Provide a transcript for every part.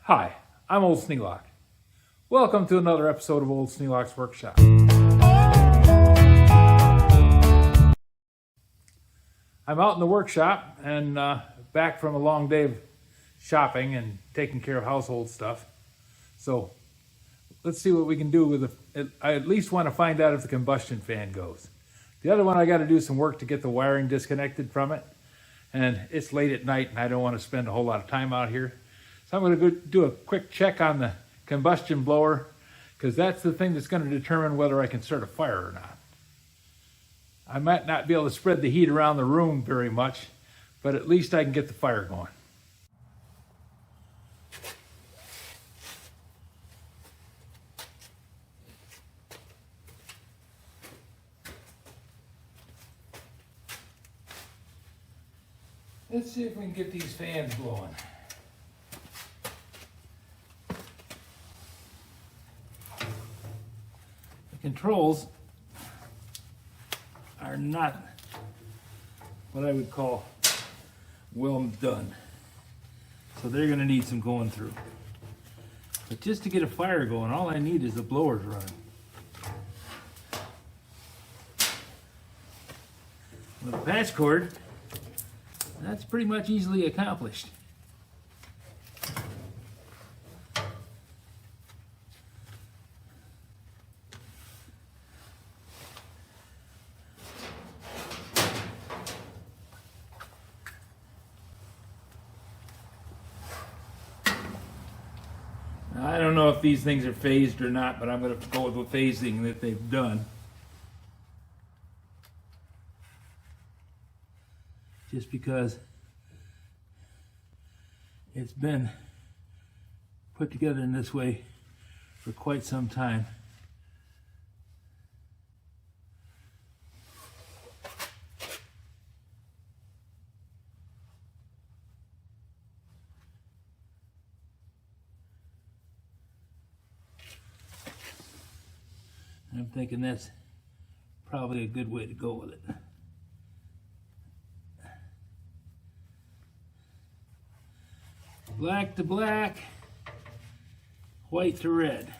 Hi, I'm Old Sneelock. Welcome to another episode of Old Sneelock's Workshop. I'm out in the workshop and back from a long day of shopping and taking care of household stuff. So let's see what we can do with I at least want to find out if the combustion fan goes. The other one, I got to do some work to get the wiring disconnected from it. And it's late at night and I don't want to spend a whole lot of time out here. So I'm going to go do a quick check on the combustion blower, because that's the thing that's going to determine whether I can start a fire or not. I might not be able to spread the heat around the room very much, but at least I can get the fire going. Let's see if we can get these fans blowing. The controls are not what I would call well done. So they're going to need some going through. But just to get a fire going, all I need is the blowers running. With a patch cord, that's pretty much easily accomplished. Now, I don't know if these things are phased or not, but I'm going to go with the phasing that they've done. Just because it's been put together in this way for quite some time. I'm thinking that's probably a good way to go with it. Black to black, white to red.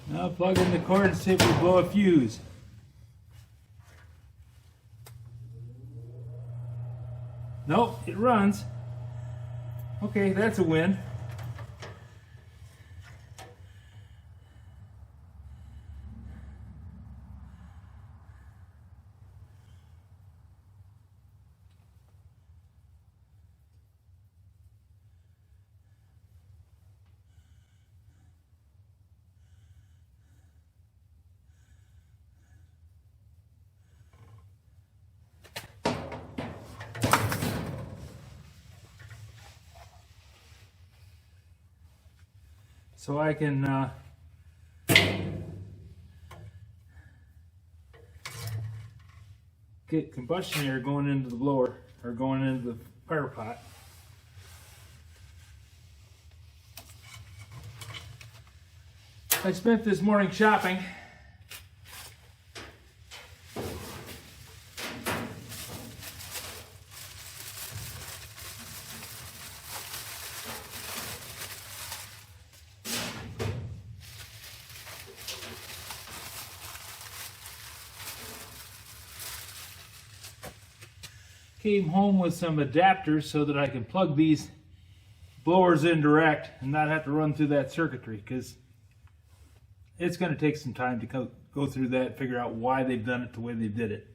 Now plug in the cord and see if we blow a fuse. Nope, it runs. Okay, that's a win. So I can get combustion air going into the blower, or going into the fire pot. I spent this morning shopping. Came home with some adapters so that I can plug these blowers in direct and not have to run through that circuitry, because it's going to take some time to go through that and figure out why they've done it the way they did it.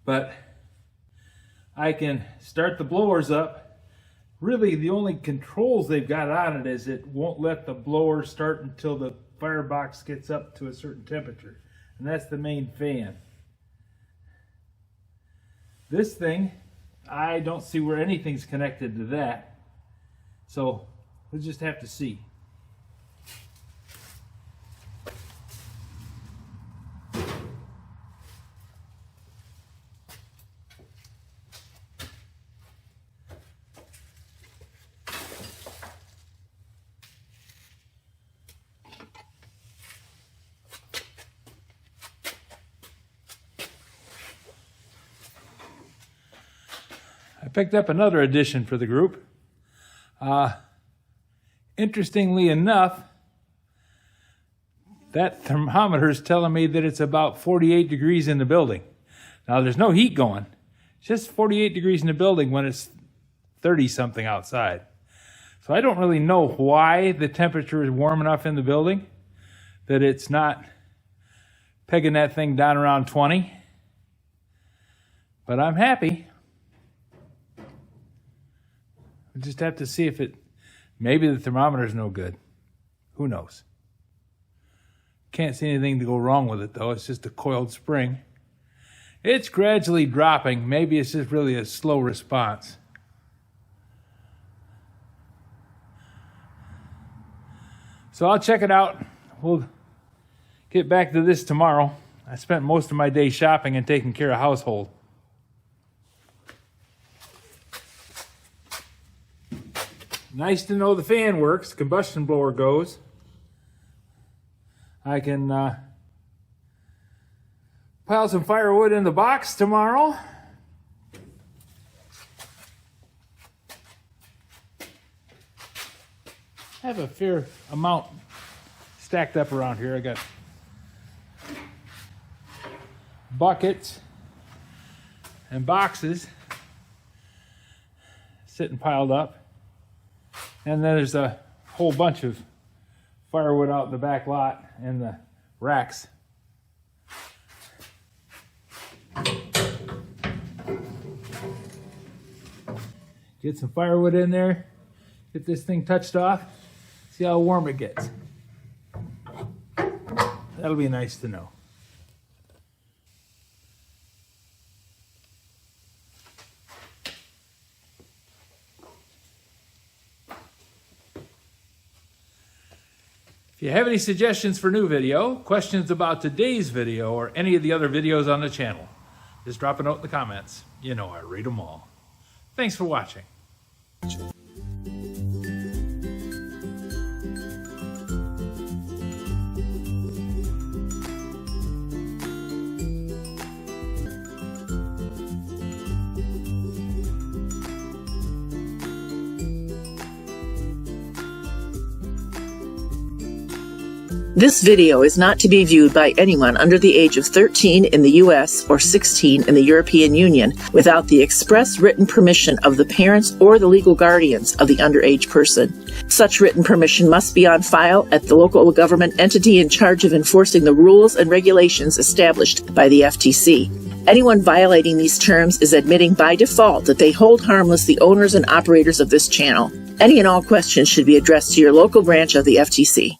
But I can start the blowers up. Really, the only controls they've got on it is it won't let the blower start until the firebox gets up to a certain temperature. And that's the main fan. This thing, I don't see where anything's connected to that. So we'll just have to see. I picked up another addition for the group. Interestingly enough, that thermometer is telling me that it's about 48 degrees in the building. Now there's no heat going. It's just 48 degrees in the building when it's 30-something outside. So I don't really know why the temperature is warm enough in the building that it's not pegging that thing down around 20. But I'm happy. We'll just have to see if maybe the thermometer's no good. Who knows? Can't see anything to go wrong with it though. It's just a coiled spring. It's gradually dropping. Maybe it's just really a slow response. So I'll check it out. We'll get back to this tomorrow. I spent most of my day shopping and taking care of household. Nice to know the fan works, combustion blower goes. I can pile some firewood in the box tomorrow. I have a fair amount stacked up around here. I got buckets and boxes sitting piled up. And then there's a whole bunch of firewood out in the back lot and the racks. Get some firewood in there, get this thing touched off, see how warm it gets. That'll be nice to know. If you have any suggestions for new video, questions about today's video, or any of the other videos on the channel, just drop a note in the comments. You know I read them all. Thanks for watching. This video is not to be viewed by anyone under the age of 13 in the U.S. or 16 in the European Union without the express written permission of the parents or the legal guardians of the underage person. Such written permission must be on file at the local government entity in charge of enforcing the rules and regulations established by the FTC. Anyone violating these terms is admitting by default that they hold harmless the owners and operators of this channel. Any and all questions should be addressed to your local branch of the FTC.